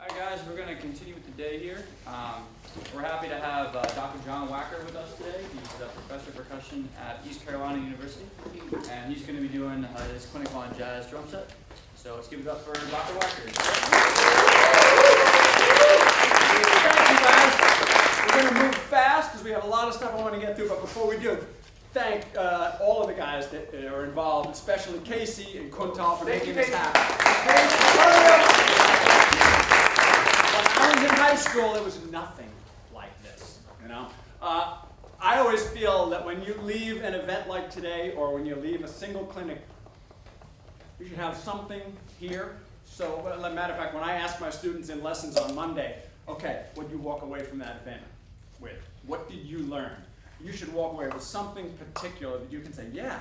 Alright guys, we're going to continue with the day here. We're happy to have Dr. John Wacker with us today. He's a professor of percussion at East Carolina University, and he's going to be doing his clinical on jazz drum set. So let's give it up for Dr. Wacker. Thank you guys. We're going to move fast because we have a lot of stuff I want to get through, but before we do, thank all of the guys that are involved, especially Casey and Kuntal for making this happen. When I was in high school, there was nothing like this, you know. I always feel that when you leave an event like today, or when you leave a single clinic, you should have something here. So, as a matter of fact, when I ask my students in lessons on Monday, okay, what did you walk away from that event with? What did you learn? You should walk away with something particular that you can say, yeah,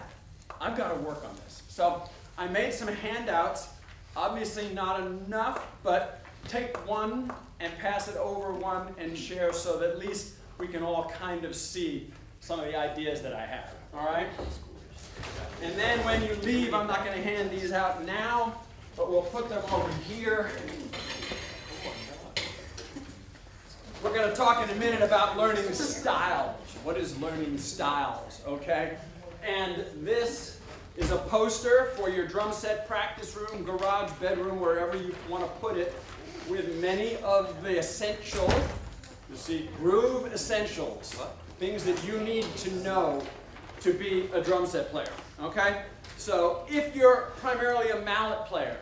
I've got to work on this. So I made some handouts, obviously not enough, but take one and pass it over one and share so that at least we can all kind of see some of the ideas that I have, all right? And then when you leave, I'm not going to hand these out now, but we'll put them over here. We're going to talk in a minute about learning styles. What is learning styles, okay? And this is a poster for your drum set practice room, garage, bedroom, wherever you want to put it, with many of the essential, you see, groove essentials, things that you need to know to be a drum set player, okay? So if you're primarily a mallet player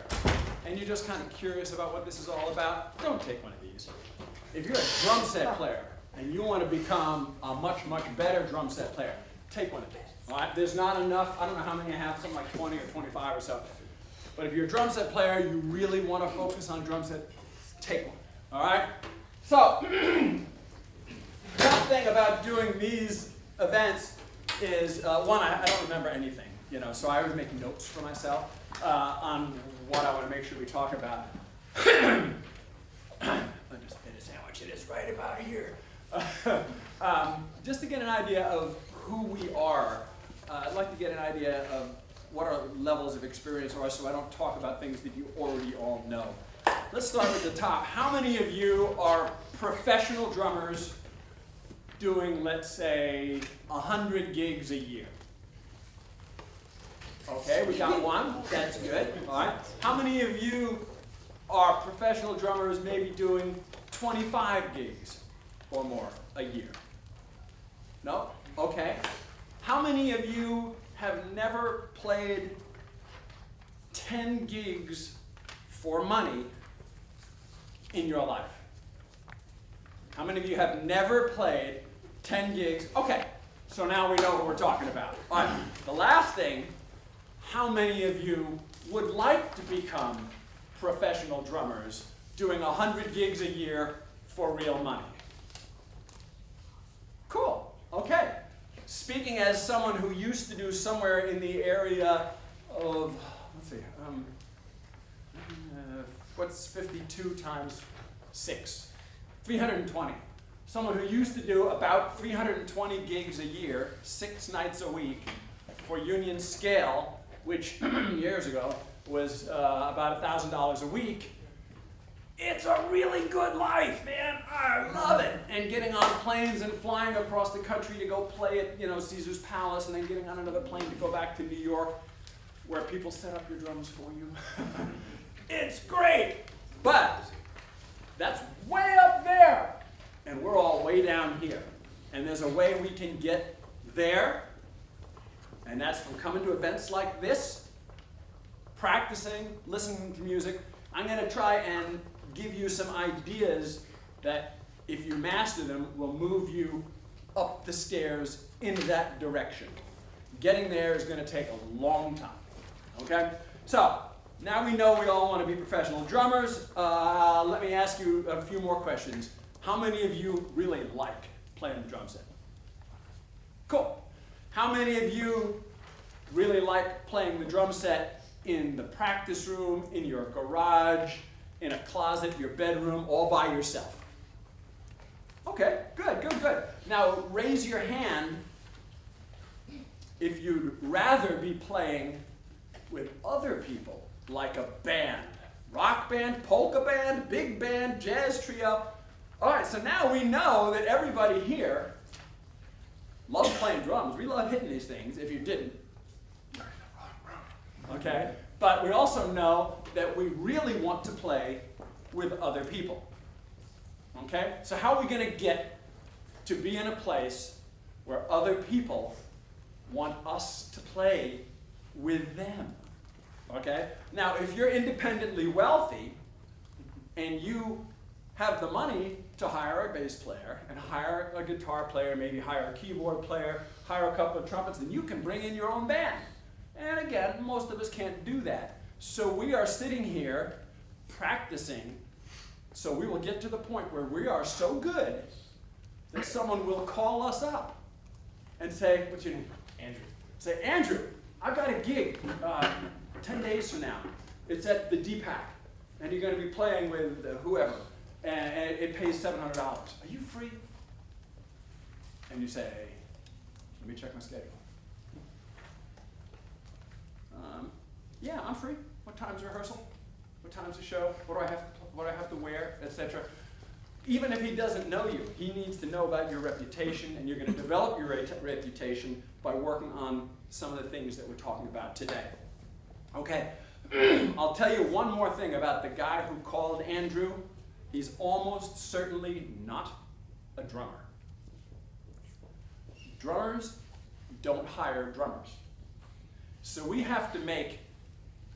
and you're just kind of curious about what this is all about, don't take one of these. If you're a drum set player and you want to become a much, much better drum set player, take one of these. All right? There's not enough. I don't know how many I have, something like 20 or 25 or so. But if you're a drum set player, you really want to focus on drum set, take one. All right? So, one thing about doing these events is, one, I don't remember anything, you know, so I always make notes for myself on what I want to make sure we talk about. I'll just hit a sandwich. It is right about here. Just to get an idea of who we are, I'd like to get an idea of what our levels of experience are so I don't talk about things that you already all know. Let's start with the top. How many of you are professional drummers doing, let's say, 100 gigs a year? Okay, we got one. That's good. All right. How many of you are professional drummers maybe doing 25 gigs or more a year? No? Okay. How many of you have never played 10 gigs for money in your life? How many of you have never played 10 gigs? Okay, so now we know what we're talking about. All right, the last thing, how many of you would like to become professional drummers doing 100 gigs a year for real money? Cool, okay. Speaking as someone who used to do somewhere in the area of, let's see, what's 52 times 6? 320. Someone who used to do about 320 gigs a year, 6 nights a week, for Union Scale, which years ago was about $1,000 a week. It's a really good life, man. I love it. And getting on planes and flying across the country to go play at, Caesar's Palace, and then getting on another plane to go back to New York, where people set up your drums for you. It's great. But that's way up there, and we're all way down here. And there's a way we can get there, and that's from coming to events like this, practicing, listening to music. I'm going to try and give you some ideas that, if you master them, will move you up the stairs in that direction. Getting there is going to take a long time. Okay? So, now we know we all want to be professional drummers. Let me ask you a few more questions. How many of you really like playing the drum set? Cool. How many of you really like playing the drum set in the practice room, in your garage, in a closet, your bedroom, all by yourself? Okay, good, good, good. Now raise your hand if you'd rather be playing with other people, like a band, rock band, polka band, big band, jazz trio. All right, so now we know that everybody here loves playing drums. We love hitting these things. If you didn't, okay? But we also know that we really want to play with other people. Okay? So how are we going to get to be in a place where other people want us to play with them? Okay? Now, if you're independently wealthy and you have the money to hire a bass player and hire a guitar player, maybe hire a keyboard player, hire a couple of trumpets, then you can bring in your own band. And again, most of us can't do that. So we are sitting here practicing, so we will get to the point where we are so good that someone will call us up and say, what's your name? Andrew. Say, Andrew, I've got a gig 10 days from now. It's at the DPAC, and you're going to be playing with whoever, and it pays $700. Are you free? And you say, let me check my schedule. Yeah, I'm free. What time's rehearsal? What time's the show? What do I have to wear, etc. Even if he doesn't know you, he needs to know about your reputation, and you're going to develop your reputation by working on some of the things that we're talking about today. Okay, I'll tell you one more thing about the guy who called Andrew. He's almost certainly not a drummer. Drummers don't hire drummers. So we have to make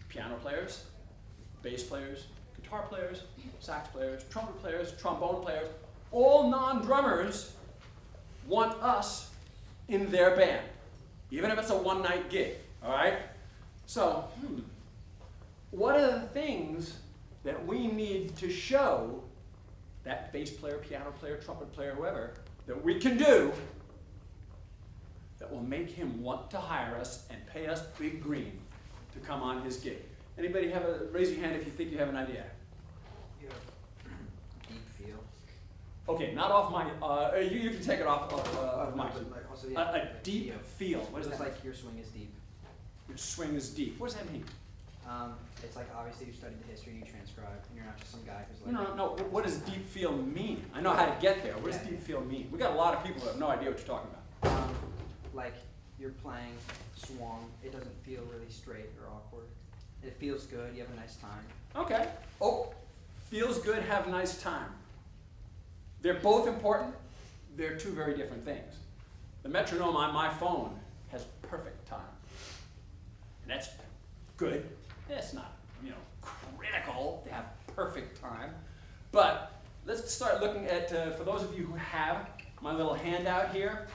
piano players, bass players, guitar players, sax players, trumpet players, trombone players, all non-drummers want us in their band, even if it's a one-night gig, all right? So, what are the things that we need to show that bass player, piano player, trumpet player, whoever, that we can do that will make him want to hire us and pay us big green to come on his gig? Anybody raise your hand if you think you have an idea. You have deep feel. Okay, not off my, you can take it off of my, Like also, a deep feel. What is It's that? like your swing is deep. Your swing is deep. What does that mean? It's like obviously you studied the history, you transcribed, and you're not just some guy who's like. No. What does deep feel mean? I know how to get there. What does deep feel mean? We got a lot of people who have no idea what you're talking about. Like you're playing swung, it doesn't feel really straight or awkward. It feels good, you have a nice time. Okay. Oh, feels good, have a nice time. They're both important. They're two very different things. The metronome on my phone has perfect time. And that's good. It's not, critical to have perfect time. But let's start looking at, for those of you who have my little handout here,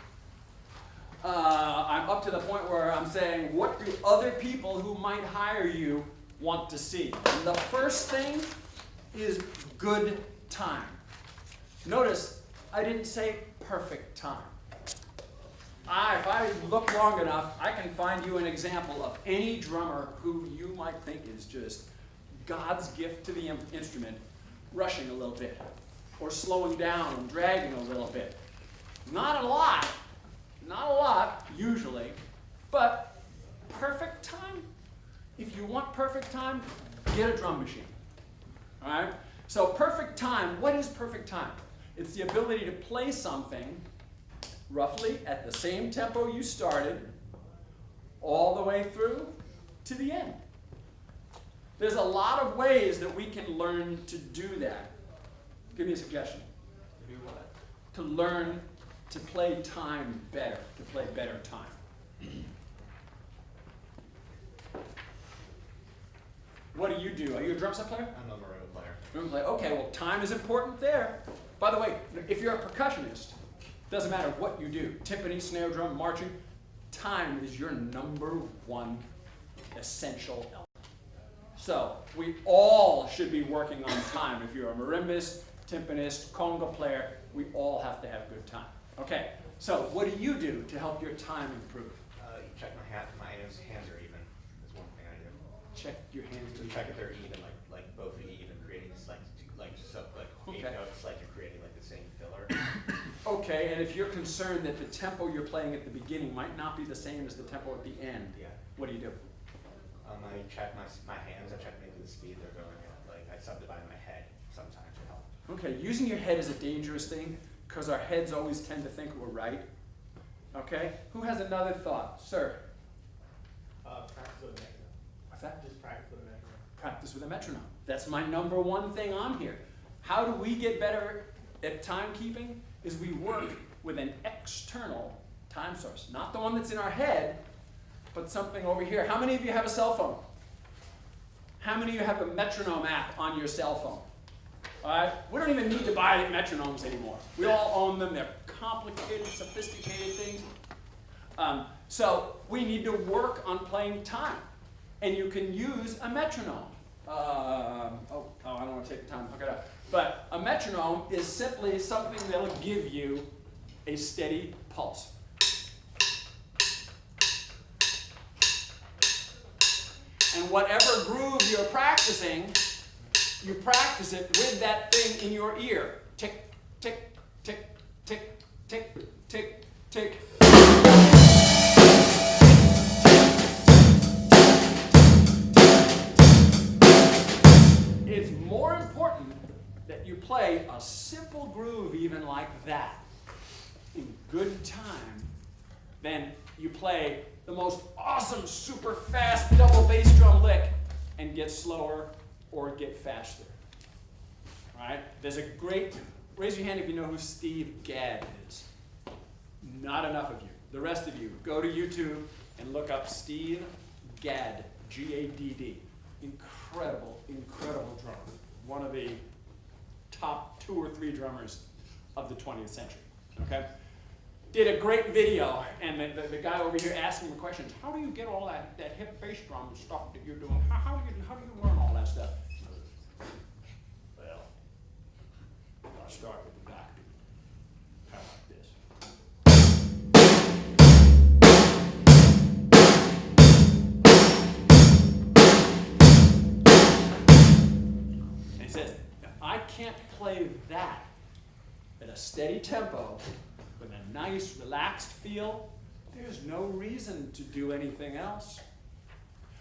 I'm up to the point where I'm saying, what do other people who might hire you want to see? And the first thing is good time. Notice, I didn't say perfect time. If I look long enough, I can find you an example of any drummer who you might think is just God's gift to the instrument, rushing a little bit, or slowing down and dragging a little bit. Not a lot, usually, but perfect time? If you want perfect time, get a drum machine, all right? So perfect time, what is perfect time? It's the ability to play something roughly at the same tempo you started, all the way through to the end. There's a lot of ways that we can learn to do that. Give me a suggestion. To do what? To learn to play time better, to play better time. What do you do? Are you a drum set player? I'm a marimba player. Drum player. Okay, well, time is important there. By the way, if you're a percussionist, doesn't matter what you do, timpani, snare drum, marching, time is your number one essential element. So we all should be working on time. If you're a marimbist, timpanist, conga player, we all have to have good time. Okay, so what do you do to help your time improve? You check my hands are even. Is one thing I do. Check your hands. You check if they're even, like both are even, creating this like eight Okay. notes, like you're creating like the same filler. Okay, and if you're concerned that the tempo you're playing at the beginning might not be the same as the tempo at the end, Yeah. what do you do? I check my hands. I check maybe the speed they're going at. subdivide in my head sometimes to help. Okay, using your head is a dangerous thing because our heads always tend to think we're right. Okay? Who has another thought? Sir? Practice with a metronome. What's that? Just practice with a metronome. Practice with a metronome. That's my number one thing on here. How do we get better at timekeeping? Is we work with an external time source. Not the one that's in our head, but something over here. How many of you have a cell phone? How many of you have a metronome app on your cell phone? All right? We don't even need to buy metronomes anymore. We all own them. They're complicated, sophisticated things. So we need to work on playing time. And you can use a metronome. I don't want to take the time to hook it up. But a metronome is simply something that'll give you a steady pulse. And whatever groove you're practicing, you practice it with that thing in your ear. Tick, tick, tick, tick, tick, tick, tick. It's more important that you play a simple groove even like that in good time than you play the most awesome, super fast double bass drum lick and get slower or get faster. All right? There's a great, raise your hand if you know who Steve Gadd is. Not enough of you. The rest of you, go to YouTube and look up Steve Gadd, G-A-D-D. Incredible, incredible drummer. One of the top 2 or 3 drummers of the 20th century. Okay? Did a great video, and the guy over here asking the questions, how do you get all that hip bass drum stuff that you're doing? How do you learn all that stuff? Well, I'll start with the back. Kind of like this. And he says, if I can't play that at a steady tempo, with a nice, relaxed feel, there's no reason to do anything else.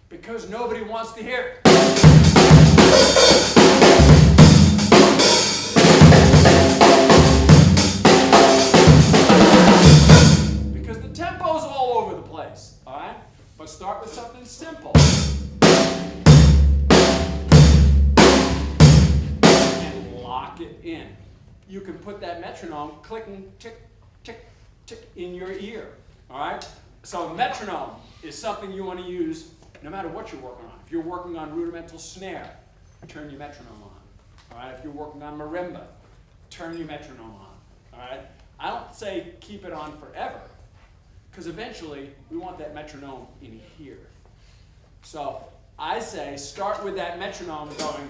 Because nobody wants to hear it. Because the tempo's all over the place, all right? But start with something simple. And lock it in. You can put that metronome clicking, tick, tick, tick in your ear, all right? So metronome is something you want to use no matter what you're working on. If you're working on rudimental snare, turn your metronome on, all right? If you're working on marimba, turn your metronome on, all right? I don't say keep it on forever, because eventually we want that metronome in here. So I say start with that metronome going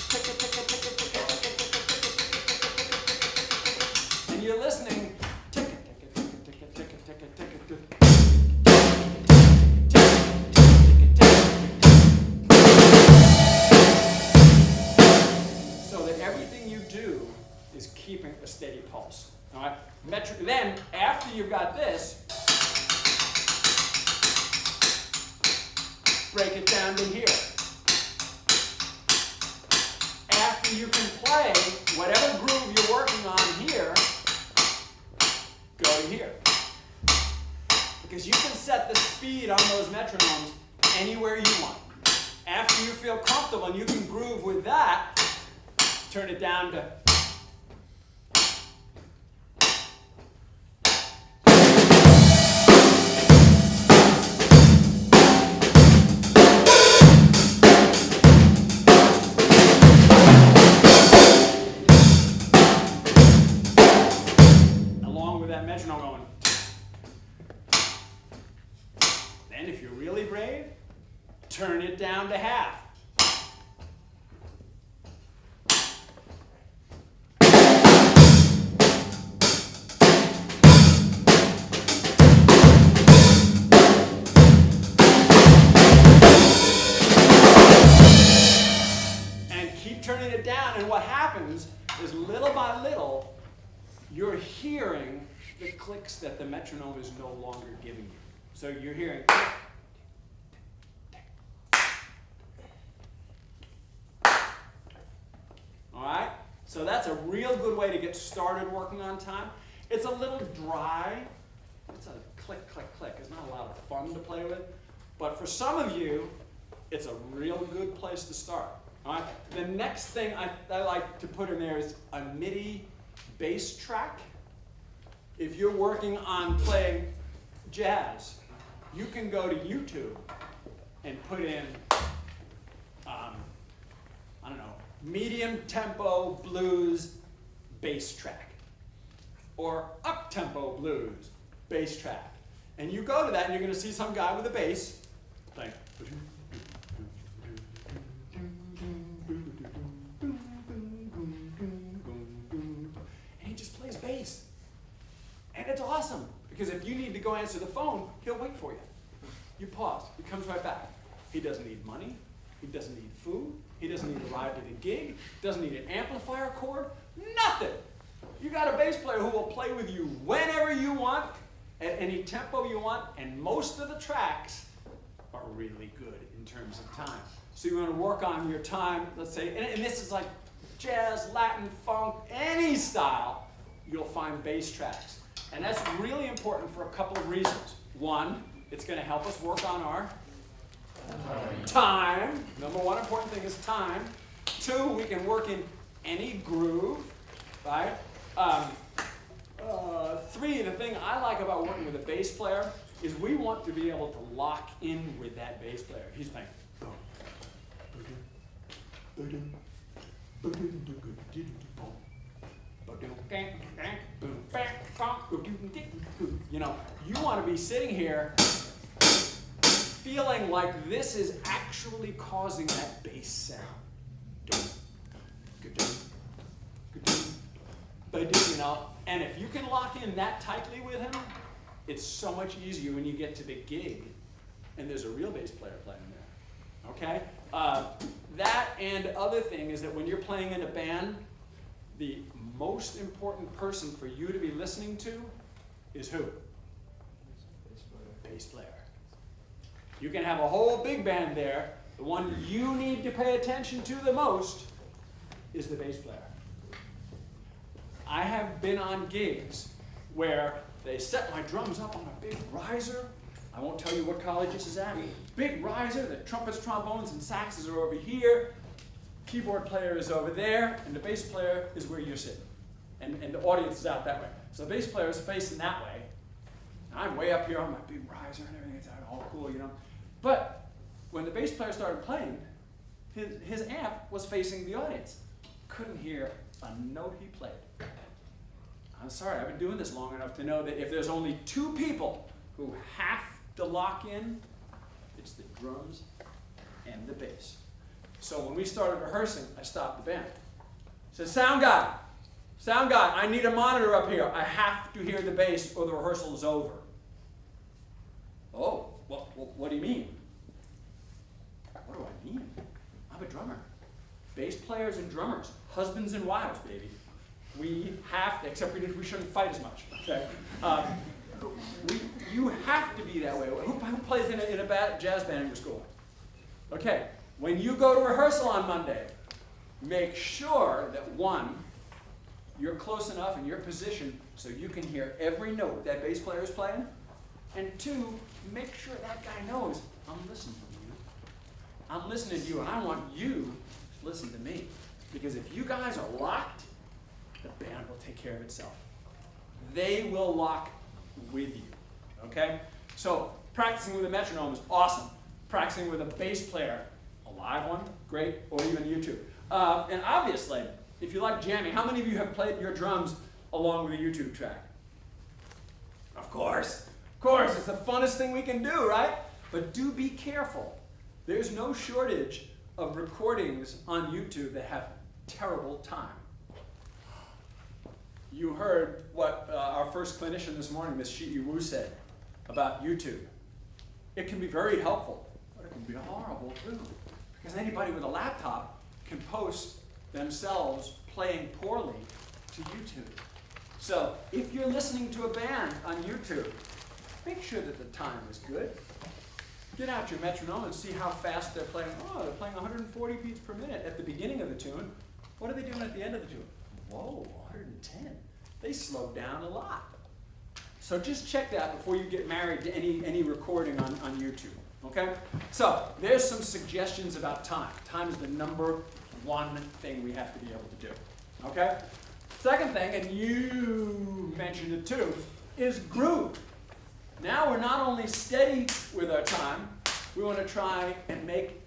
tick, tick, tick, tick, tick, tick, tick, tick, tick, and you're listening, tick, tick, tick, tick, tick, tick, tick, tick, tick. So that everything you do is keeping a steady pulse. All right? Then, after you've got this, break it down to here. After you can play whatever groove you're working on here, go to here. Because you can set the speed on those metronomes anywhere you want. After you feel comfortable and you can groove with that, turn it down to metronome going. Then if you're really brave, turn it down to half. And keep turning it down, and what happens is little by little, you're hearing the clicks that the metronome is no longer giving you. So you're hearing So that's a real good way to get started working on time. It's a little dry. It's a click, click, click. It's not a lot of fun to play with. But for some of you, it's a real good place to start. All right? The next thing I like to put in there is a MIDI bass track. If you're working on playing jazz, you can go to YouTube and put in, I don't know, medium tempo blues bass track, or up tempo blues bass track. And you go to that and you're going to see some guy with a bass playing. And he just plays bass. And it's awesome, because if you need to go answer the phone, he'll wait for you. You pause, he comes right back. He doesn't need money, he doesn't need food, he doesn't need a ride to the gig, doesn't need an amplifier cord, nothing. You got a bass player who will play with you whenever you want, at any tempo you want, and most of the tracks are really good in terms of time. So you want to work on your time, let's say, and this is like jazz, Latin, funk, any style, you'll find bass tracks. And that's really important for a couple of reasons. One, it's going to help us work on our time. Number one important thing is time. Two, we can work in any groove, right? Three, the thing I like about working with a bass player is we want to be able to lock in with that bass player. He's playing. You know, you want to be sitting here feeling like this is actually causing that bass sound. You know, and if you can lock in that tightly with him, it's so much easier when you get to the gig and there's a real bass player playing there. Okay? That and other thing is that when you're playing in a band, the most important person for you to be listening to is who? Bass player. You can have a whole big band there. The one you need to pay attention to the most is the bass player. I have been on gigs where they set my drums up on a big riser. I won't tell you what college this is at. Big riser, the trumpets, trombones, and saxes are over here. Keyboard player is over there, and the bass player is where you're sitting. And the audience is out that way. So the bass player is facing that way. And I'm way up here on my big riser and everything. It's all cool, you know. But when the bass player started playing, his amp was facing the audience. Couldn't hear a note he played. I'm sorry, I've been doing this long enough to know that if there's only two people who have to lock in, it's the drums and the bass. So when we started rehearsing, I stopped the band. I said, sound guy, I need a monitor up here. I have to hear the bass or the rehearsal is over. Oh, what do you mean? What do I mean? I'm a drummer. Bass players and drummers, husbands and wives, baby. We have to, except we shouldn't fight as much. Okay? You have to be that way. Who plays in a bad jazz band in your school? Okay, when you go to rehearsal on Monday, make sure that one, you're close enough in your position so you can hear every note that bass player is playing, and two, make sure that guy knows I'm listening to you. I'm listening to you, and I want you to listen to me. Because if you guys are locked, the band will take care of itself. They will lock with you, okay? So practicing with a metronome is awesome. Practicing with a bass player, a live one, great, or even YouTube. And obviously, if you like jamming, how many of you have played your drums along with a YouTube track? Of course, it's the funnest thing we can do, right? But do be careful. There's no shortage of recordings on YouTube that have terrible time. You heard what our first clinician this morning, Ms. Shi Wu, said about YouTube. It can be very helpful, but it can be horrible too. Because anybody with a laptop can post themselves playing poorly to YouTube. So if you're listening to a band on YouTube, make sure that the time is good. Get out your metronome and see how fast they're playing. Oh, they're playing 140 beats per minute at the beginning of the tune. What are they doing at the end of the tune? whoa, 110. They slowed down a lot. So just check that before you get married to any recording on YouTube, okay? So there's some suggestions about time. Time is the number one thing we have to be able to do, okay? Second thing, and you mentioned it too, is groove. Now we're not only steady with our time, we want to try and make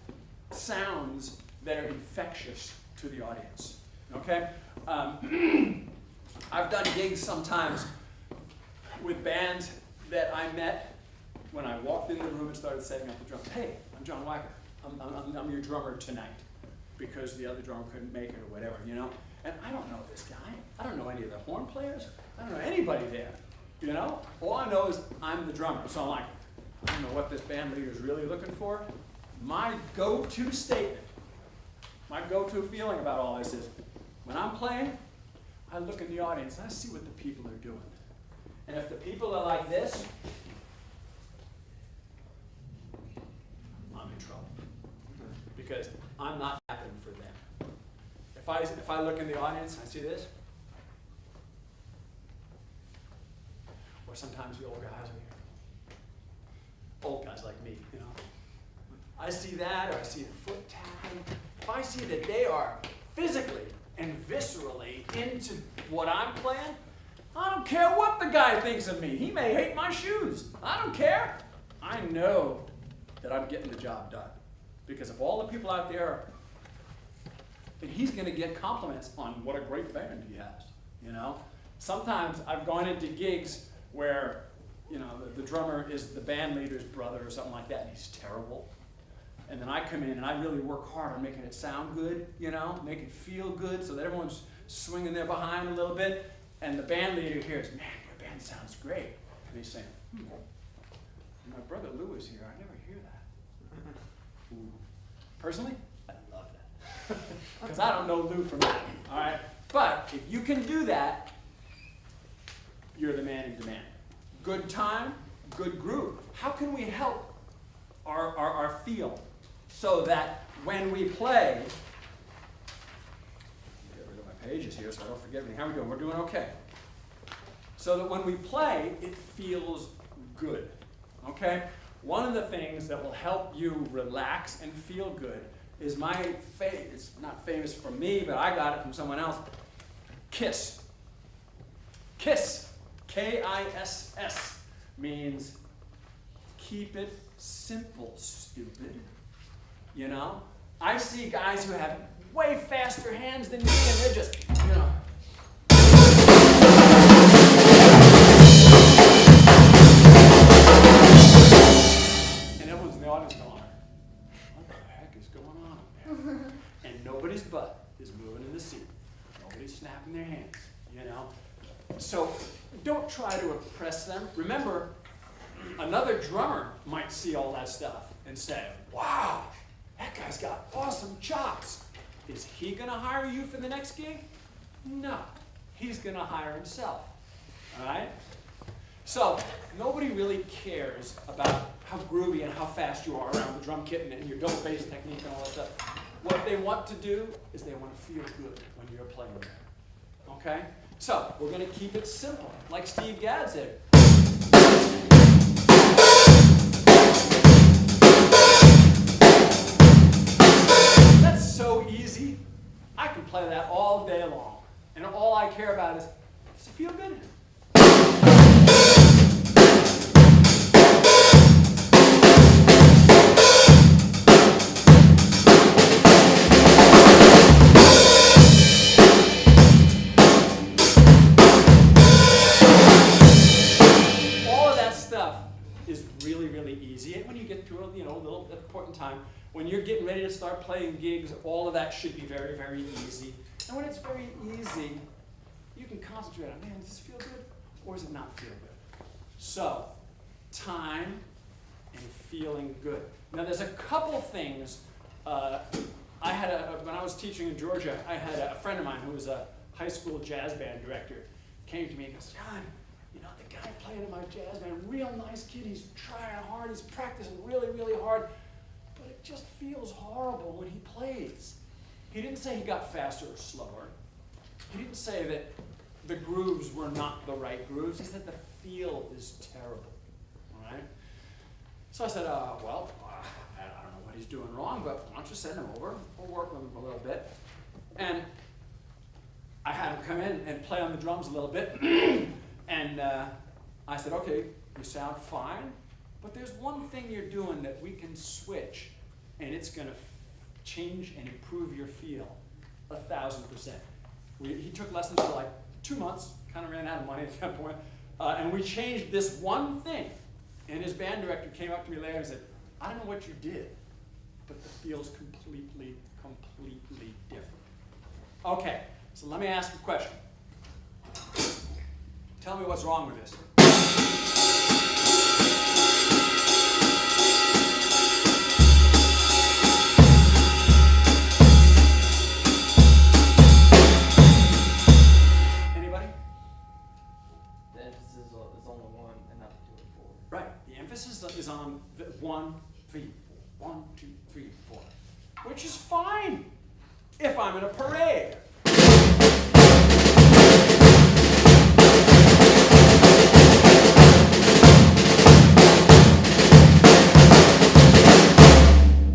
sounds that are infectious to the audience, okay? I've done gigs sometimes with bands that I met when I walked in the room and started setting up the drums. Hey, I'm John Wacker. I'm your drummer tonight because the other drummer couldn't make it or whatever, you know? And I don't know this guy. I don't know any of the horn players. I don't know anybody there, you know? All I know is I'm the drummer. So I'm like, I don't know what this band leader is really looking for. My go-to statement, my go-to feeling about all this is, when I'm playing, I look in the audience and I see what the people are doing. And if the people are like this, I'm in trouble. Because I'm not happening for them. If I look in the audience and I see this, or sometimes the old guys are here. Old guys like me, you know. I see that, or I see the foot tapping. If I see that they are physically and viscerally into what I'm playing, I don't care what the guy thinks of me. He may hate my shoes. I don't care. I know that I'm getting the job done. Because if all the people out there are, then he's going to get compliments on what a great band he has, you know? Sometimes I've gone into gigs where, you know, the drummer is the band leader's brother or something like that, and he's terrible. And then I come in and I really work hard on making it sound good, you know, make it feel good so that everyone's swinging their behind a little bit. And the band leader hears, man, your band sounds great. And he's saying, my brother Lou is here. I never hear that. Ooh. Personally, I love that. Because I don't know Lou from Adam, all right? But if you can do that, you're the man in demand. Good time, good groove. How can we help our feel so that when we play, get rid of my pages here so I don't forget anything. How are we doing? We're doing okay. So that when we play, it feels good, okay? One of the things that will help you relax and feel good is it's not famous from me, but I got it from someone else, KISS. KISS, K-I-S-S, means keep it simple, stupid. You know? I see guys who have way faster hands than me, and they're just, you know. And everyone's in the audience going, what the heck is going on up there? And nobody's butt is moving in the seat. Nobody's snapping their hands, you know? So don't try to impress them. Remember, another drummer might see all that stuff and say, wow, that guy's got awesome chops. Is he going to hire you for the next gig? No. He's going to hire himself. All right? So nobody really cares about how groovy and how fast you are around the drum kit and your double bass technique and all that stuff. What they want to do is they want to feel good when you're playing there. Okay? So we're going to keep it simple, like Steve Gadd said. That's so easy. I can play that all day long. And all I care about is, does it feel good? When you're getting ready to start playing gigs, all of that should be very, very easy. And when it's very easy, you can concentrate on, man, does this feel good or does it not feel good? So, time and feeling good. Now there's a couple things. When I was teaching in Georgia, I had a friend of mine who was a high school jazz band director, came to me and goes, John, you know, the guy playing in my jazz band, real nice kid, he's trying hard, he's practicing really, really hard. But it just feels horrible when he plays. He didn't say he got faster or slower. he didn't say that the grooves were not the right grooves. He said the feel is terrible. All right. So I said, well, I don't know what he's doing wrong, but why don't you send him over? We'll work with him a little bit. And I had him come in and play on the drums a little bit. And I said, okay, you sound fine, but there's one thing you're doing that we can switch, and it's going to change and improve your feel 1,000%. He took lessons for like 2 months, kind of ran out of money at that point, and we changed this one thing. And his band director came up to me later and said, I don't know what you did, but the feel's completely different. Okay, so let me ask you a question. Tell me what's wrong with this. Anybody? The emphasis is on the one and not the 2 and 4. Right, the emphasis is on the 1, 3, 4. 1, 2, 3, 4. Which is fine if I'm in a parade.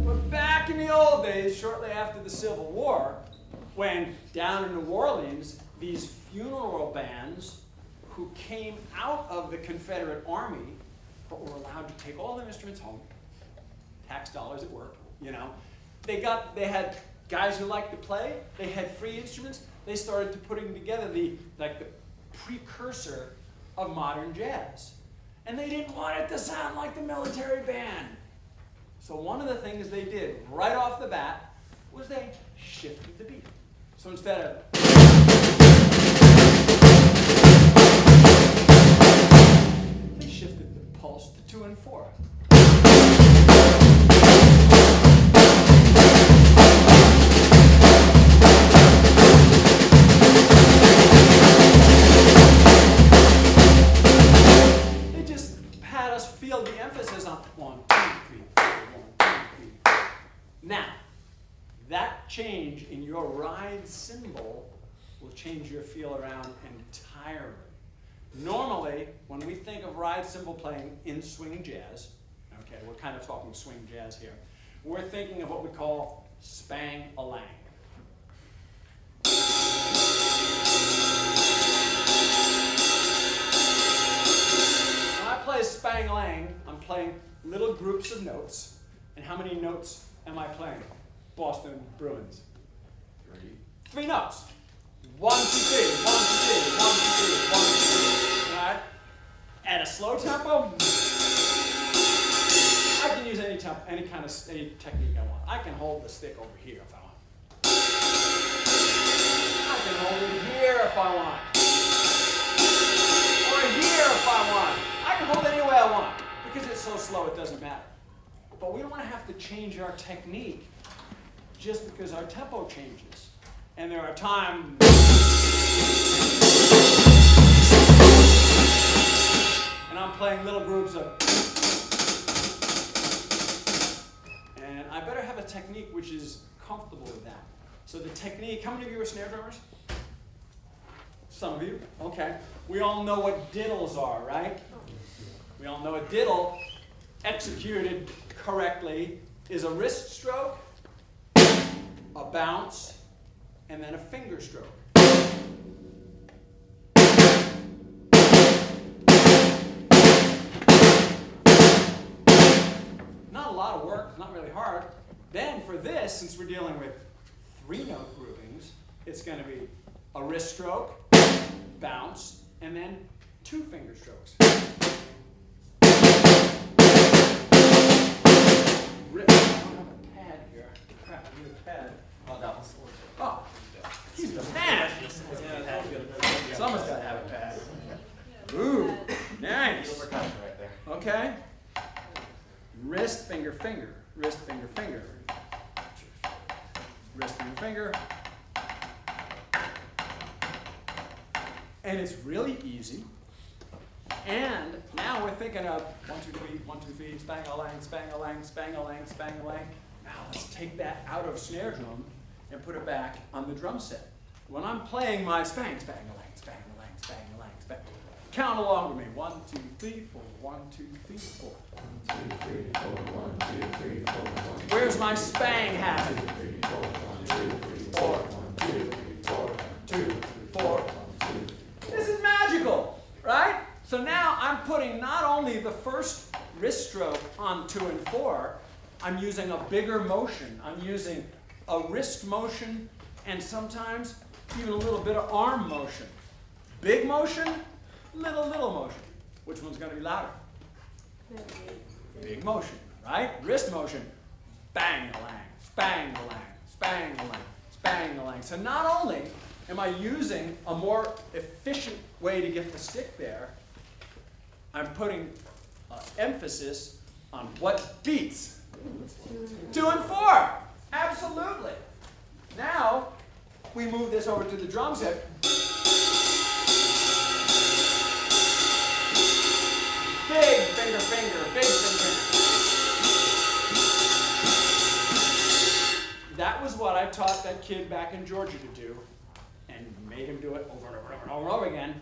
But back in the old days, shortly after the Civil War, when down in New Orleans, these funeral bands who came out of the Confederate Army but were allowed to take all their instruments home, tax dollars at work, you know. They had guys who liked to play, they had free instruments, they started to putting together the precursor of modern jazz. And they didn't want it to sound like the military band. So one of the things they did right off the bat was they shifted the beat. So instead of they shifted the pulse to 2 and 4. They just had us feel the emphasis on 1, 2, 3, 4, 1, 2, 3, 4. Now, that change in your ride cymbal will change your feel around entirely. Normally, when we think of ride cymbal playing in swing jazz, okay, we're kind of talking swing jazz here, we're thinking of what we call spang-a-lang. When I play spang-a-lang, I'm playing little groups of notes. And how many notes am I playing? Boston Bruins. 3 notes. 1, 2, 3, 1, 2, 3, 1, 2, 3, 1, 2, 3. All right? At a slow tempo, I can use any technique I want. I can hold the stick over here if I want. I can hold it here if I want. Or here if I want. I can hold it any way I want. Because it's so slow, it doesn't matter. But we don't want to have to change our technique just because our tempo changes. And there are times and I'm playing little groups of, and I better have a technique which is comfortable with that. So the technique, how many of you are snare drummers? Some of you, okay. We all know what diddles are, right? We all know a diddle, executed correctly, is a wrist stroke, a bounce, and then a finger stroke. Not a lot of work, not really hard. Then for this, since we're dealing with 3-note groupings, it's going to be a wrist stroke, bounce, and then 2 finger strokes. I don't have a pad here. Crap, I need a pad. Oh, that was. Oh, he's the man. Someone's got to have a pad. Ooh, nice. Right there. Okay. Wrist, finger, finger. Wrist, finger, finger. Wrist, finger, finger. And it's really easy. And now we're thinking of 1, 2, 3, 1, 2, 3, spang-a-lang, spang-a-lang, spang-a-lang, spang-a-lang. Now let's take that out of snare drum and put it back on the drum set. when I'm playing my spang, spang, a lang, spang, a lang, spang, a lang, spang, count along with me. 1, 2, 3, 4. 1, 2, 3, 4. 1, 2, 3, 4. 1, 2, 3, 4. 1, 2, where's my spang happen? 1, 2, 3, 4. 1, 2, 3, 4. 2, 4. This is magical, right? So now I'm putting not only the first wrist stroke on 2 and 4, I'm using a bigger motion. I'm using a wrist motion and sometimes even a little bit of arm motion. Big motion, little motion. Which one's going to be louder? Big motion, right? Wrist motion, bang-a-lang, spang-a-lang, spang-a-lang, spang-a-lang. So not only am I using a more efficient way to get the stick there, I'm putting emphasis on what beats. 2 and 4, absolutely. Now, we move this over to the drum set. Big finger, finger, big finger. That was what I taught that kid back in Georgia to do, and made him do it over and over and over and over again.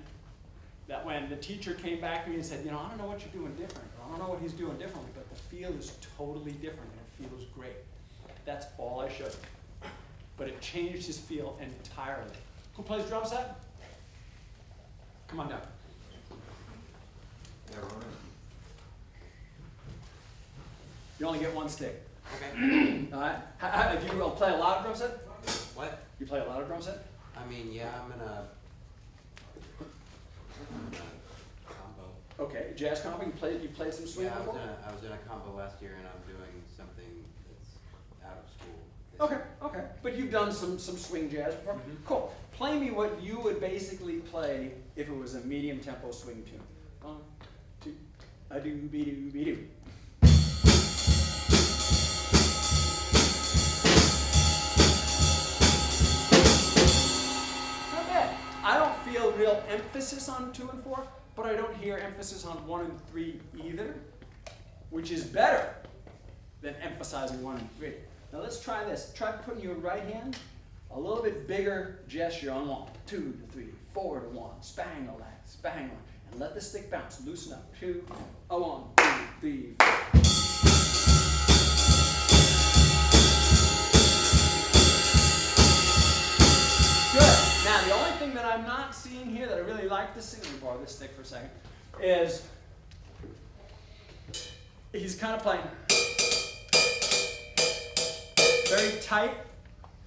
That when the teacher came back to me and said, you know, I don't know what you're doing different. I don't know what he's doing differently, but the feel is totally different and it feels great. That's all I showed him. But it changed his feel entirely. Who plays drum set? Come on down. You only get 1 stick. Okay. All right. Do you play a lot of drum set? What? You play a lot of drum set? I mean, yeah, I'm in a combo. Okay, jazz combo. You played some swing Yeah, before? I was in a combo last year, and I'm doing something that's out of school. this Okay, year. okay. But you've done some swing jazz before? Mhm. Cool. Play me what you would basically play if it was a medium tempo swing tune. 1, 2, a doo be doo be doo. Not bad. I don't feel real emphasis on 2 and 4, but I don't hear emphasis on 1 and 3 either, which is better than emphasizing 1 and 3. Now let's try this. Try putting your right hand a little bit bigger gesture on 1, 2 to 3, 4 to 1, spang a lang, spang a lang, and let the stick bounce. Loosen up. 2, a 1, 2, 3, 4. Good. Now the only thing that I'm not seeing here that I really like to see, let me borrow this stick for a second, is he's kind of playing very tight.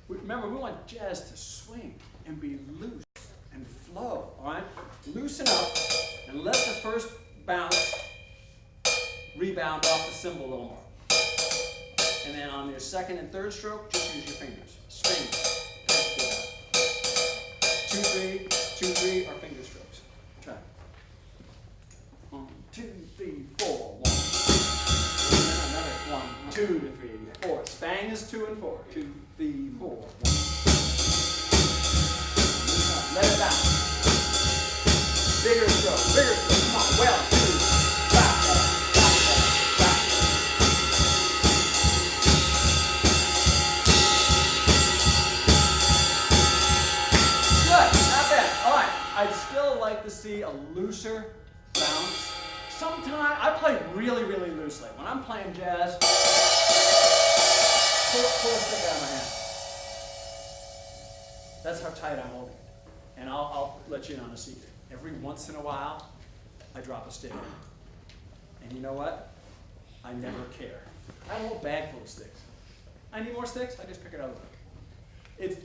Remember, we want jazz to swing and be loose and flow, all right? Loosen up and let the first bounce rebound off the cymbal a little more. And then on your second and third stroke, just use your fingers. Swing. 2, 3, 2, 3 are finger strokes. Try it. 1, 2, 3, 4, 1. And then another 1, 2 to 3, 4. Spang is 2 and 4. 2, 3, 4, 1. Let it bounce. Bigger stroke, bigger stroke. Come on, well, 2, back, back, back. Good, not bad. All right, I'd still like to see a looser bounce. Sometimes I play really, really loosely. When I'm playing jazz, pull a stick out of my hand. That's how tight I'm holding it. And I'll let you in on a secret. Every once in a while, I drop a stick. And you know what? I never care. I have a whole bag full of sticks. I need more sticks, I just pick it up. It's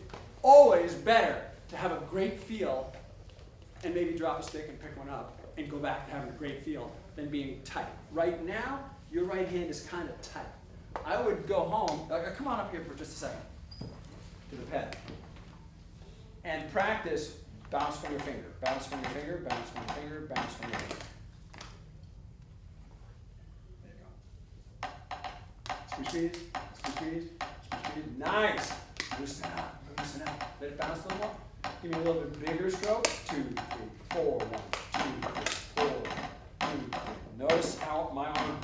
always better to have a great feel and maybe drop a stick and pick one up and go back to having a great feel than being tight. Right now, your right hand is kind of tight. I would go home, come on up here for just a second, to the pad, and practice bounce from your finger, bounce from your finger, bounce from your finger, bounce from your finger. There you go. Squeeze, squeeze, squeeze. Nice. Loosen up, loosen up. Let it bounce a little more. Give me a little bit bigger stroke. 2, 3, 4, 1, 2, 3, 4, 2, 3. Notice how my arm.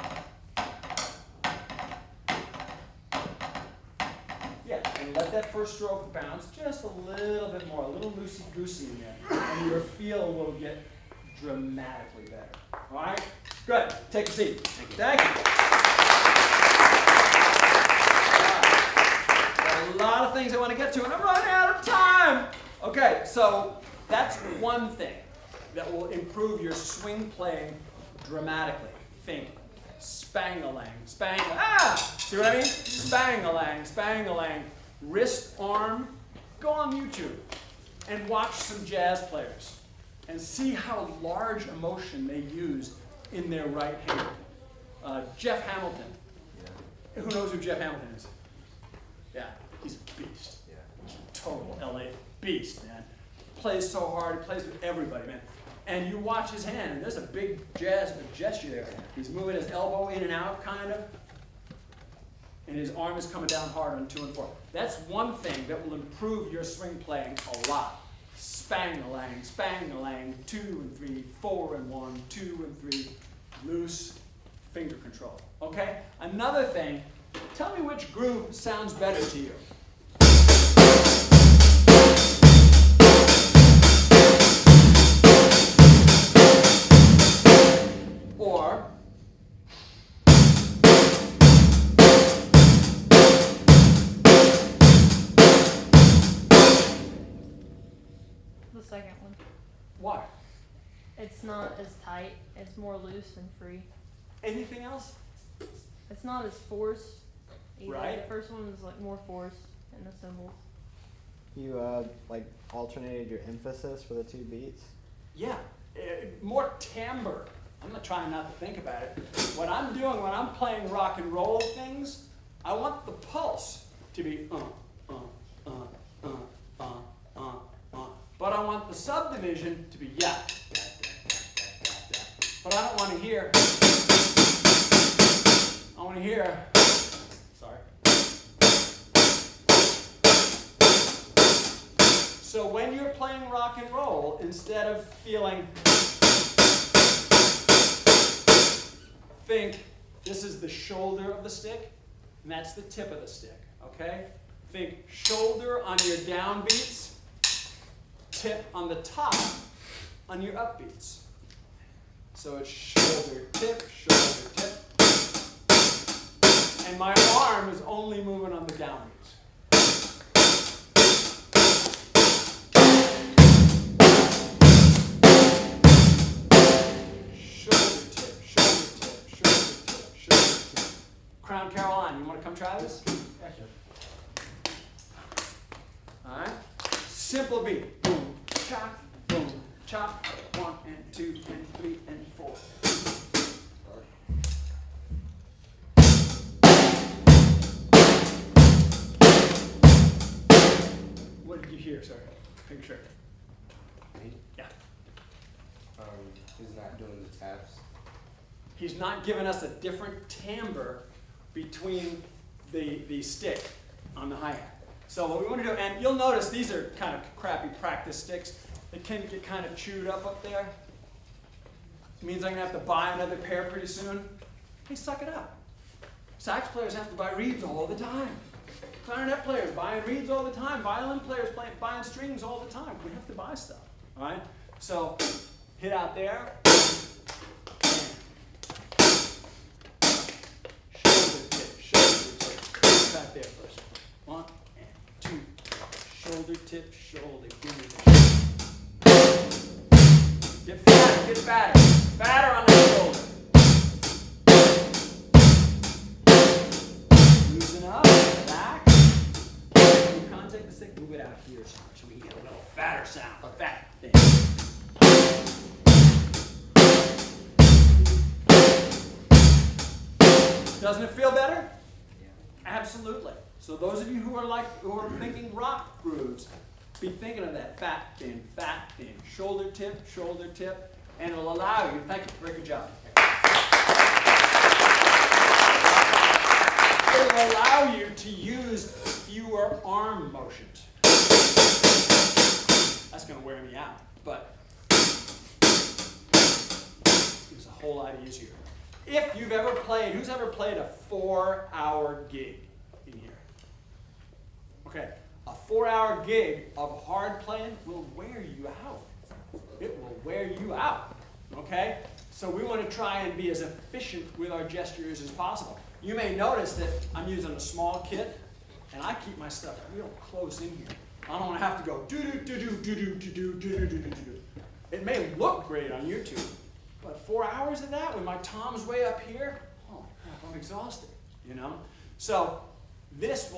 Yeah, and let that that first stroke bounce just a little bit more, a little loosey-goosey in there, and your feel will get dramatically better. All right? Good. Take a seat. Thank you. Got a lot of things I want to get to, and I'm running out of time. Okay, so that's one thing that will improve your swing playing dramatically. Think spang-a-lang, see what I mean? Spang-a-lang, spang-a-lang, wrist, arm. Go on YouTube and watch some jazz players and see how large a motion they use in their right hand. Jeff Hamilton. Yeah. Who knows who Jeff Hamilton is? Yeah, he's a beast. Yeah. Total LA beast, man. Plays so hard, he plays with everybody, man. And you watch his hand, and there's a big jazz gesture there. He's moving his elbow in and out, kind of. And his arm is coming down hard on 2 and 4. That's one thing that will improve your swing playing a lot. Spang-a-lang, 2 and 3, 4 and 1, 2 and 3, loose finger control. Okay? Another thing, tell me which groove sounds better to you. Or the second one. why? It's not as tight. It's more loose and free. Anything else? It's not as forced either. Right. The first one was like more forced in the cymbals. You like alternated your emphasis for the 2 beats? Yeah, more timbre. I'm not trying not to think about it. What I'm doing when I'm playing rock and roll things, I want the pulse to be but I want the subdivision to be yeah. But I don't want to hear. I want to hear. Sorry. So when you're playing rock and roll, instead of feeling, think this is the shoulder of the stick, and that's the tip of the stick, okay? Think shoulder on your downbeats, tip on the top on your upbeats. So it's shoulder, tip, and my arm is only moving on the downbeats. Crown Caroline, you want to come try this? Yeah, sure. All right. Simple beat. Boom, chop, boom, chop. 1 and 2 and 3 and 4. What did you hear, sir? Make sure. Me? Yeah. He's not doing the taps. He's not giving us a different timbre between the stick on the hi-hat. So what we want to do, and you'll notice these are kind of crappy practice sticks. They can get kind of chewed up there. It means I'm going to have to buy another pair pretty soon. Hey, suck it up. Sax players have to buy reeds all the time. Clarinet players buying reeds all the time. Violin players buying strings all the time. We have to buy stuff. All right? So hit out there. Back there first. 1 and 2. Shoulder, tip, shoulder. Give me the shoulder. Get fatter, get fatter. Fatter on the shoulder. Loosen up, relax. You contact the stick, move it out here so we can get a little fatter sound. A fat thing. Doesn't it feel better? Absolutely. So those of you who are thinking rock grooves, be thinking of that fat, thin, shoulder tip, and it'll allow you. Thank you. Very good job. It will allow you to use fewer arm motions. That's going to wear me out, but it's a whole lot easier. If you've ever played, who's ever played a 4-hour gig in here? Okay, A 4-hour gig of hard playing will wear you out. It will wear you out, okay? So we want to try and be as efficient with our gestures as possible. You may notice that I'm using a small kit, and I keep my stuff real close in here. I don't want to have to go do-do-do-do-do-do-do-do-do-do-do-do. It may look great on YouTube, but 4 hours of that with my toms way up here, oh crap, I'm exhausted, you know? So this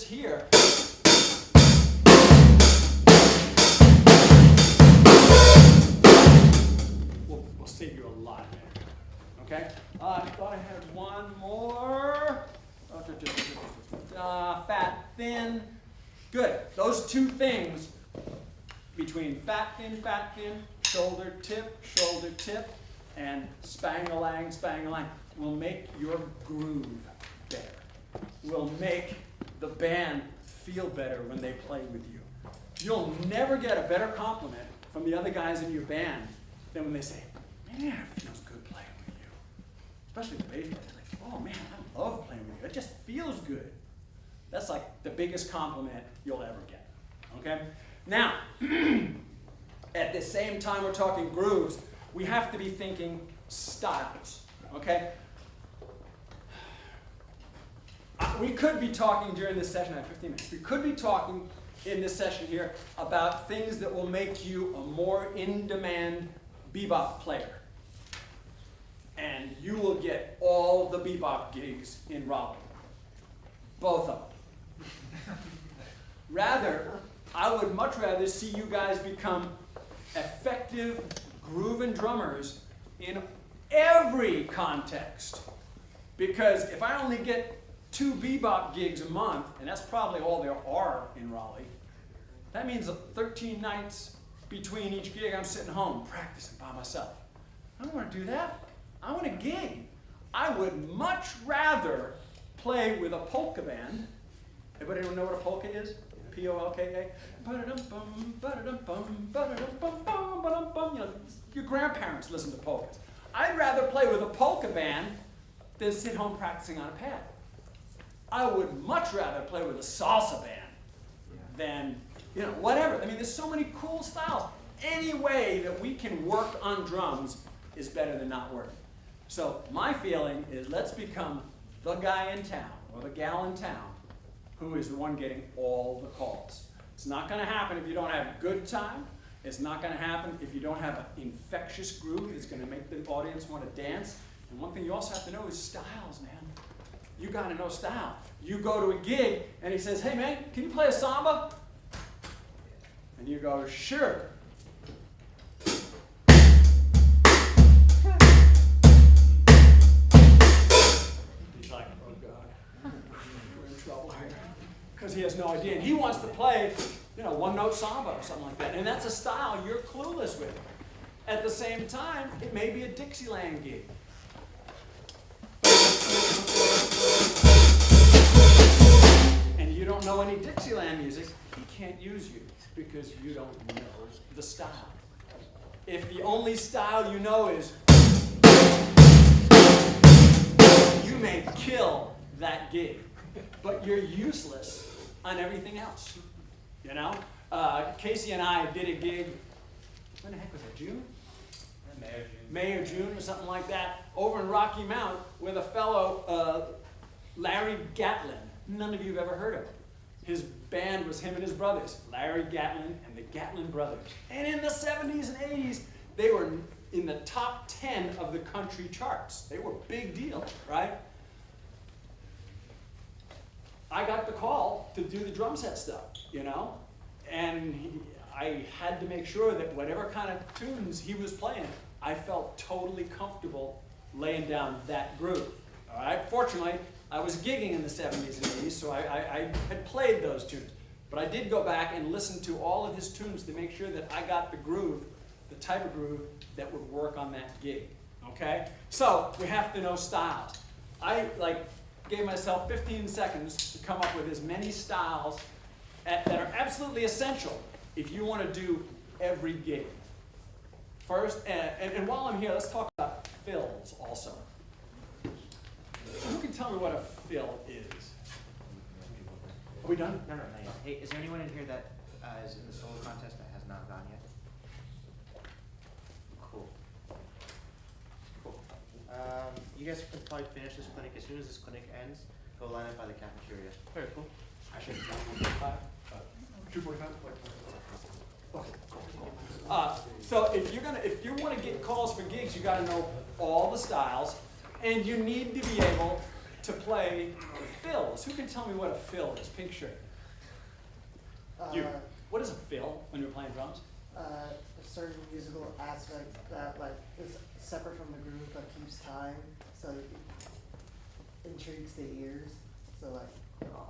here, will save you a lot there, okay? I thought I had one more. Fat, thin. Good. Those two things between fat, thin, shoulder tip, and spang-a-lang, spang-a-lang will make your groove better. Will make the band feel better when they play with you. You'll never get a better compliment from the other guys in your band than when they say, man, it feels good playing with you. Especially the bass players. Like, oh man, I love playing with you. It just feels good. That's like the biggest compliment you'll ever get, okay? Now, at the same time we're talking grooves, we have to be thinking styles, okay? We could be talking during this session, I have 15 minutes, we could be talking in this session here about things that will make you a more in-demand bebop player. And you will get all the bebop gigs in Raleigh. Both of them. I would much rather see you guys become effective grooving drummers in every context. Because if I only get 2 bebop gigs a month, and that's probably all there are in Raleigh, that means 13 nights between each gig I'm sitting home practicing by myself. I don't want to do that. I want a gig. I would much rather play with a polka band. Everybody know what a polka is? P-O-L-K-A? Ba-da-dum-bum, ba-da-dum-bum, ba-da-dum-bum, ba-da-dum-bum. You know, your grandparents listen to polkas. I'd rather play with a polka band than sit home practicing on a pad. I would much rather play with a salsa band than, you know, whatever. I mean, there's so many cool styles. Any way that we can work on drums is better than not working. So my feeling is let's become the guy in town or the gal in town who is the one getting all the calls. It's not going to happen if you don't have a good time. It's not going to happen if you don't have an infectious groove. It's going to make the audience want to dance. And one thing you also have to know is styles, man. You got to know style. You go to a gig and he says, hey man, can you play a samba? And you go, sure. He's like, oh God, we're in trouble here. Because he has no idea. And he wants to play, you know, one-note samba or something like that. And that's a style you're clueless with. At the same time, it may be a Dixieland gig. And you don't know any Dixieland music, he can't use you because you don't know the style. If the only style you know is, you may kill that gig, but you're useless on everything else. You know? Casey and I did a gig, when the heck was it, June? May or June or something like that, over in Rocky Mount with a fellow, Larry Gatlin. None of you have ever heard of him. His band was him and his brothers, Larry Gatlin and the Gatlin Brothers. And in the 70s and 80s, they were in the top 10 of the country charts. They were a big deal, right? I got the call to do the drum set stuff, you know? And I had to make sure that whatever kind of tunes he was playing, I felt totally comfortable laying down that groove, all right? Fortunately, I was gigging in the 70s and 80s, so I had played those tunes. But I did go back and listen to all of his tunes to make sure that I got the groove, the type of groove that would work on that gig, okay? So we have to know styles. I gave myself 15 seconds to come up with as many styles that are absolutely essential if you want to do every gig. First, and while I'm here, let's talk about fills also. Who can tell me what a fill is? done? No, not yet. Hey, is there anyone in here that is in the solo contest that has not gone yet? Cool. Cool. You guys can probably finish this clinic as soon as this clinic ends. Go line up by the cafeteria. Very cool. I should have done 1:45. 2:45. Okay. So if you want to get calls for gigs, you got to know all the styles, and you need to be able to play fills. Who can tell me what a fill is? Pink shirt. You. What is a fill when you're playing drums? A certain musical aspect that like is separate from the groove but keeps time, so it intrigues the ears. So like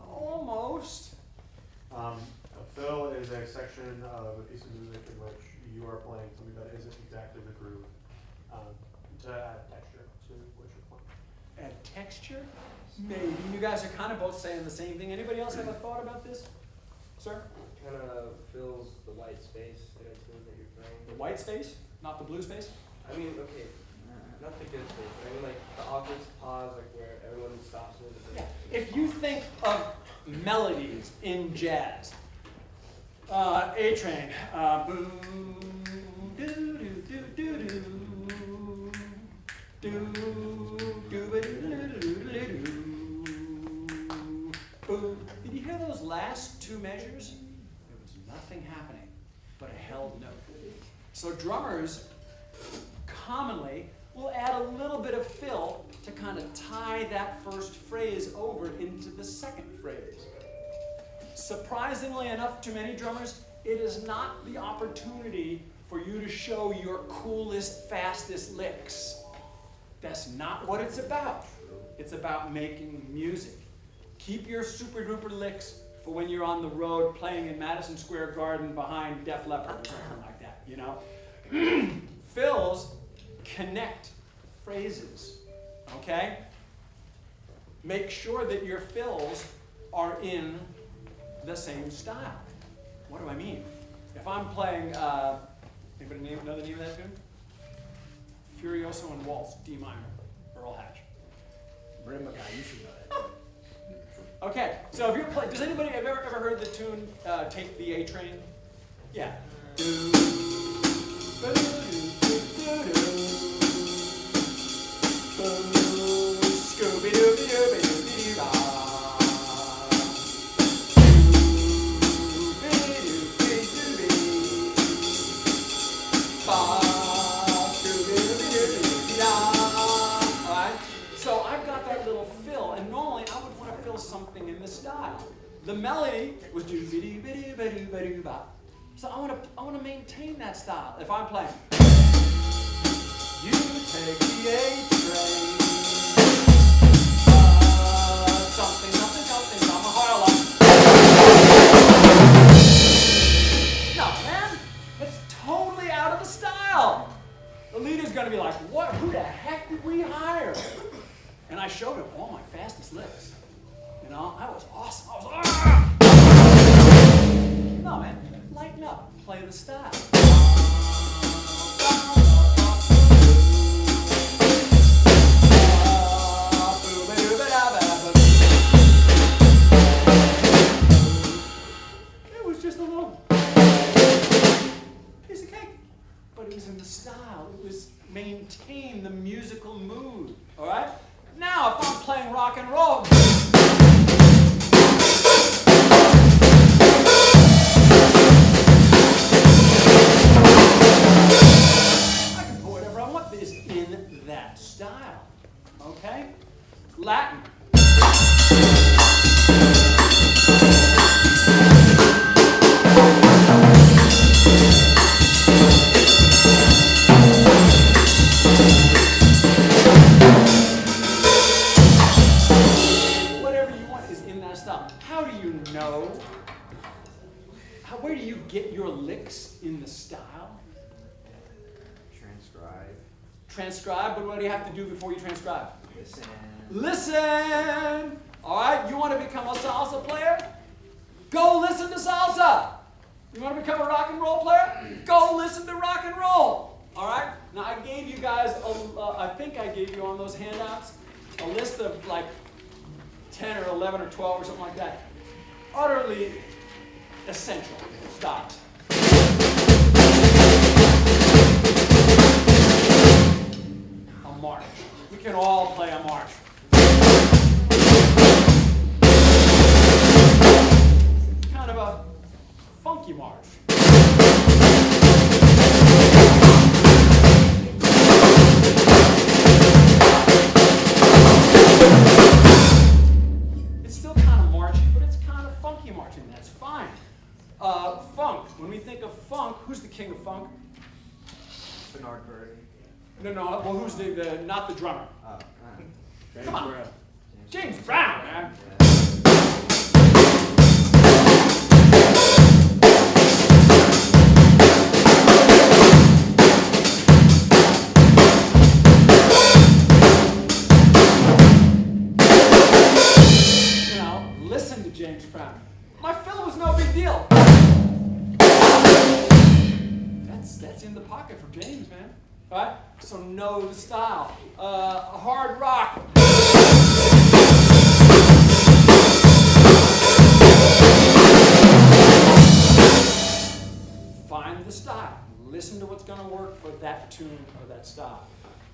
Almost. A fill is a section of a piece of music in which you are playing something that isn't exactly the groove, to add texture to what you're playing. Add texture? Maybe. You guys are kind of both saying the same thing. Anybody else have a thought about this? Sir? Kind of fills the white space in a tune that you're playing. The white space, not the blue space? I mean, okay, not the good space, but I mean like the awkward pause, like where everyone stops a little bit. Yeah. If you think of melodies in jazz, A Train, boo, doo doo doo doo doo, doo doo doo doo doo. Did you hear those last two measures? There was nothing happening but a held note. So drummers commonly will add a little bit of fill to kind of tie that first phrase over into the second phrase. Surprisingly enough to many drummers, it is not the opportunity for you to show your coolest, fastest licks. That's not what it's about. It's about making music. Keep your super duper licks for when you're on the road playing in Madison Square Garden behind Def Leppard or something like that, you know? Fills connect phrases, okay? Make sure that your fills are in the same style. What do I mean? If I'm playing, anybody know the name of that tune? Furioso and Waltz, D minor, Earl Hatch. Marimba guy, you should know that. Okay, so if you're playing, does anybody have ever heard the tune Take the A Train? Yeah. So I've got that little fill, and normally I would want to fill something in the style. The melody was do bidoo bidoo bidoo bidoo ba. So I want to maintain that style. If I'm playing, you take the A train, something something something from a Harlem. No man, it's totally out of the style. The leader's going to be like, what? Who the heck did we hire? And I showed him all my fastest licks. You know, I was awesome. I was, no, man, lighten up. Play the style. It was just a little piece of cake. But it was in the style. It was maintain the musical mood. All right? Now, if I'm playing rock and roll, I can put whatever I want that is in that style. Okay? Latin. Where do you get your licks in the style? Transcribe. Transcribe, but what do you have to do before you transcribe? Listen. Listen! Alright, you want to become a salsa player? Go listen to salsa! You want to become a rock and roll player? Go listen to rock and roll! Alright? Now I gave you guys, I think I gave you on those handouts, a list of like 10 or 11 or 12 or something like that. utterly essential styles. A march. We can all play a march. Kind of a funky march. It's still kind of marchy, but it's kind of funky marching. That's fine. Funk. When we think of funk, who's the king of funk? Bernard Burry. No. Well, who's the not the drummer? Oh, Come on. James Brown, man. You know, listen to James Brown. My fiddle was no big deal. That's in the pocket for James, man. All right? So know the style. Hard rock. Find the style. Listen to what's going to work for that tune or that style.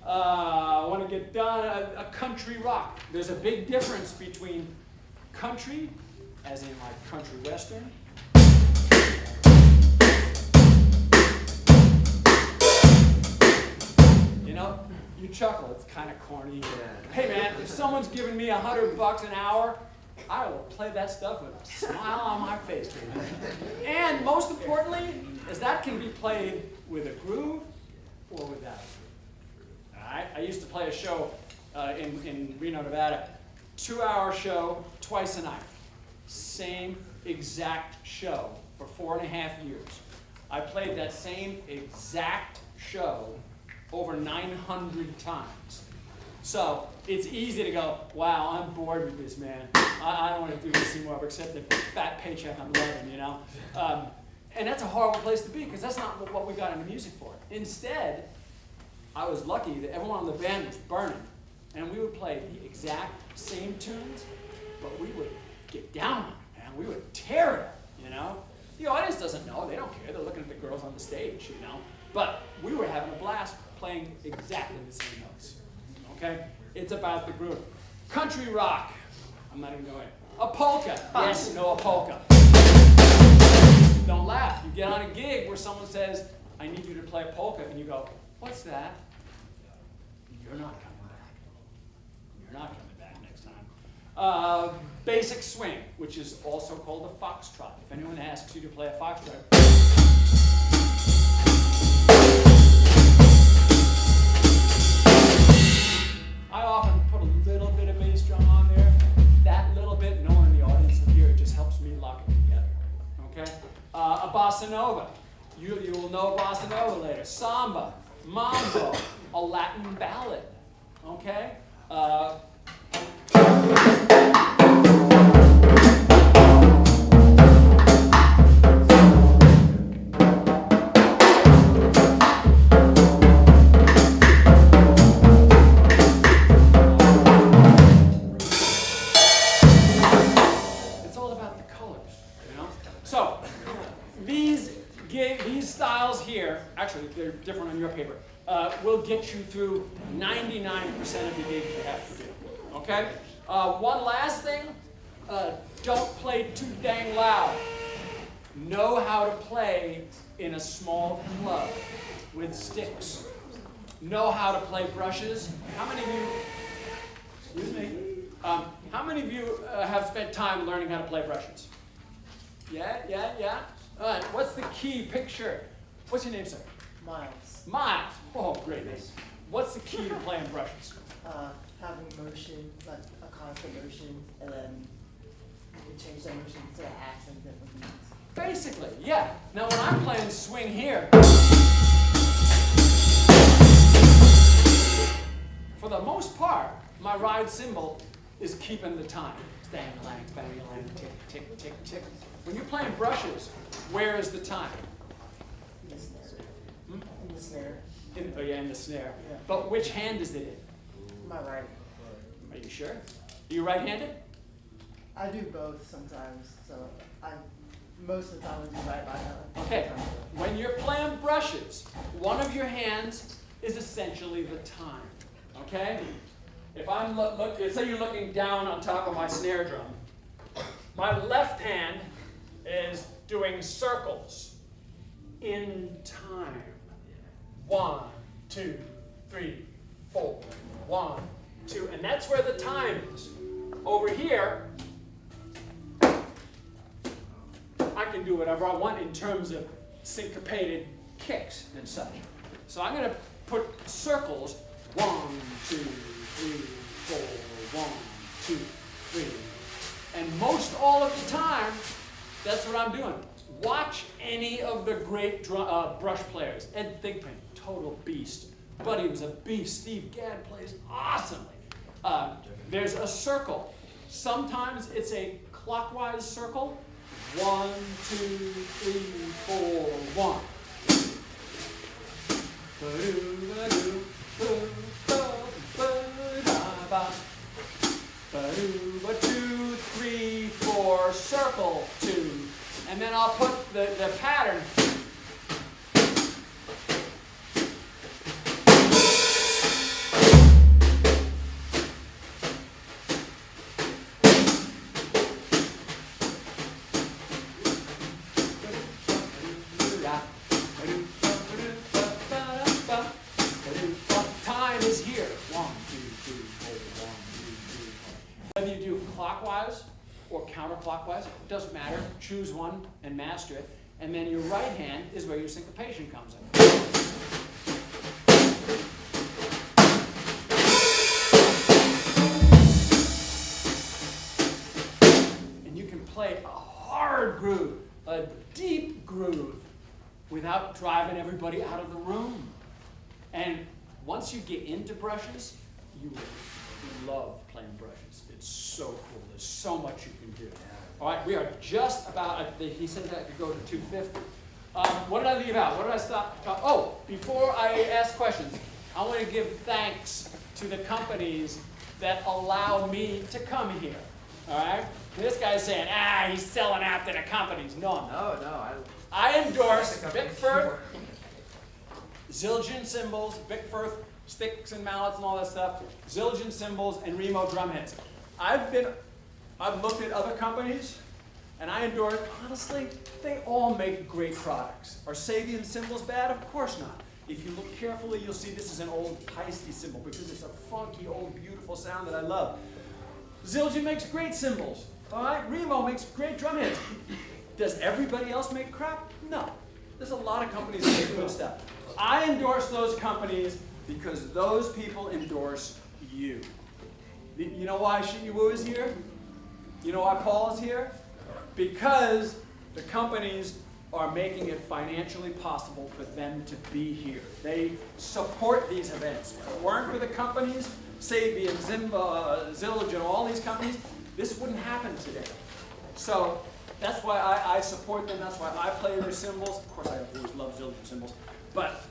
I want to get done a country rock. There's a big difference between country, as in like country western, you know, you chuckle, it's kind of corny. Hey man, if someone's giving me $100 an hour, I will play that stuff with a smile on my face, man. And most importantly, is that can be played with a groove or without. All right? I used to play a show in Reno, Nevada, 2-hour show, twice a night. Same exact show for 4.5 years. I played that same exact show over 900 times. So it's easy to go, wow, I'm bored with this, man. I don't want to do this anymore, except the fat paycheck I'm loving, you know? And that's a horrible place to be, because that's not what we got into music for. Instead, I was lucky that everyone on the band was burning, and we would play the exact same tunes, but we would get down on it, man. We would tear it up, you know? The audience doesn't know. They don't care. They're looking at the girls on the stage, you know? But we were having a blast playing exactly the same notes, okay? It's about the groove. Country rock. I'm not even going. A polka. Yes, no, a polka. Don't laugh. You get on a gig where someone says, I need you to play a polka, and you go, what's that? You're not coming back. You're not coming back next time. Basic swing, which is also called a foxtrot. If anyone asks you to play a foxtrot, I often put a little bit of bass drum on there. That little bit, no one in the audience will hear. It just helps me lock it together. Okay? A bossa nova. You will know bossa nova later. Samba, mambo, a Latin ballad. Okay? It's all about the colors, you know? So, these styles here, actually they're different on your paper, will get you through 99% of the gigs you have to do, okay? One last thing, don't play too dang loud. Know how to play in a small club with sticks. Know how to play brushes. How many of you, excuse me, how many of you have spent time learning how to play brushes? Yeah? All right, what's the key picture? What's your name, sir? Miles. Miles. Oh, great. What's the key to playing brushes? Having motion, like a constant motion, and then you change that motion to accent different beats. Basically, yeah. Now when I'm playing swing here, for the most part, my ride cymbal is keeping the time. Bang-a-lang, bang-a-lang, tick, tick, tick, tick. When you're playing brushes, where is the time? In the snare. In the snare. In the snare. Yeah. But which hand is it in? My right. Are you sure? Are you right-handed? I do both sometimes, so most of the time I do right by now. Okay, when you're playing brushes, one of your hands is essentially the time, okay? If I'm say you're looking down on top of my snare drum, my left hand is doing circles in time. 1, 2, 3, 4. 1, 2, and that's where the time is. Over here, I can do whatever I want in terms of syncopated kicks and such. So I'm going to put circles. 1, 2, 3, 4. 1, 2, 3. And most all of the time, that's what I'm doing. Watch any of the great brush players. Ed Thigpen, total beast. Buddy was a beast. Steve Gadd plays awesomely. There's a circle. Sometimes it's a clockwise circle. 1, 2, 3, 4, 1. 2, 3, 4, circle 2. And then I'll put the pattern. Time is here. 1, 2, 3, 4, 1, 2, 3, 4. Whether you do clockwise or counterclockwise, it doesn't matter. Choose one and master it. And then your right hand is where your syncopation comes in. And you can play a hard groove, a deep groove, without driving everybody out of the room. And once you get into brushes, you will love playing brushes. It's so cool. There's so much you can do. All right, we are just about, he said that I could go to 250. What did I leave out? What did I stop? Oh, before I ask questions, I want to give thanks to the companies that allow me to come here. All right? This guy's saying, he's selling out to the companies. No, I endorse Vic Firth, Zildjian cymbals, Vic Firth sticks and mallets and all that stuff, Zildjian cymbals, and Remo drum heads. I've looked at other companies, and I endorse, honestly, they all make great products. Are Sabian cymbals bad? Of course not. If you look carefully, you'll see this is an old Heisty cymbal because it's a funky, old, beautiful sound that I love. Zildjian makes great cymbals. All right, Remo makes great drum heads. Does everybody else make crap? No. There's a lot of companies that make good stuff. I endorse those companies because those people endorse you. You know why Shinny Wu is here? You know why Paul is here? Because the companies are making it financially possible for them to be here. They support these events. If it weren't for the companies, Sabian, Zimba, Zildjian, all these companies, this wouldn't happen today. So that's why I support them. That's why I play their cymbals. Of course, I have always loved Zildjian cymbals. But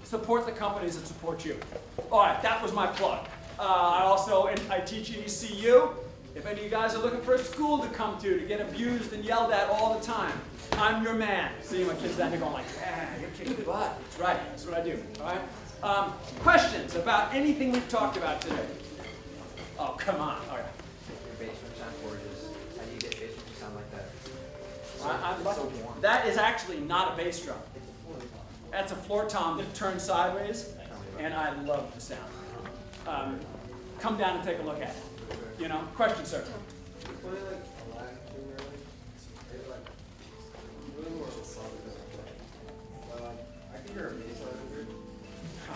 support the companies that support you. All right, that was my plug. I teach at ECU. If any of you guys are looking for a school to come to get abused and yelled at all the time, I'm your man. See my kids down there going like, you're kicking butt. That's right, that's what I do, all right? Questions about anything we've talked about today? Oh, come on, all right. Your bass drum sound gorgeous. How do you get bass drum to sound like that? I'm so warm. That is actually not a bass drum. That's a floor tom that turns sideways, and I love the sound. Come down and take a look at it. You know, question, sir.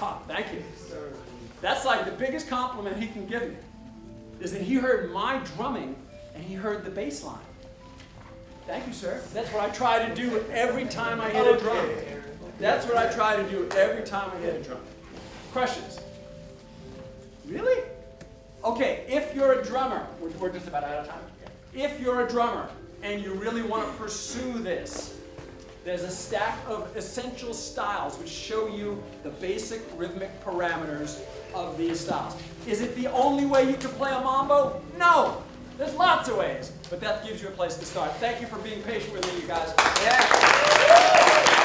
Oh, thank you. That's like the biggest compliment he can give me, is that he heard my drumming and he heard the bass line. Thank you, sir. That's what I try to do every time I hit a drum. That's what I try to do every time I hit a drum. Questions? Really? Okay, if you're a drummer, we're just about out of time. If you're a drummer and you really want to pursue this, there's a stack of essential styles which show you the basic rhythmic parameters of these styles. Is it the only way you can play a mambo? No. There's lots of ways, but that gives you a place to start. Thank you for being patient with me, you guys. Yeah.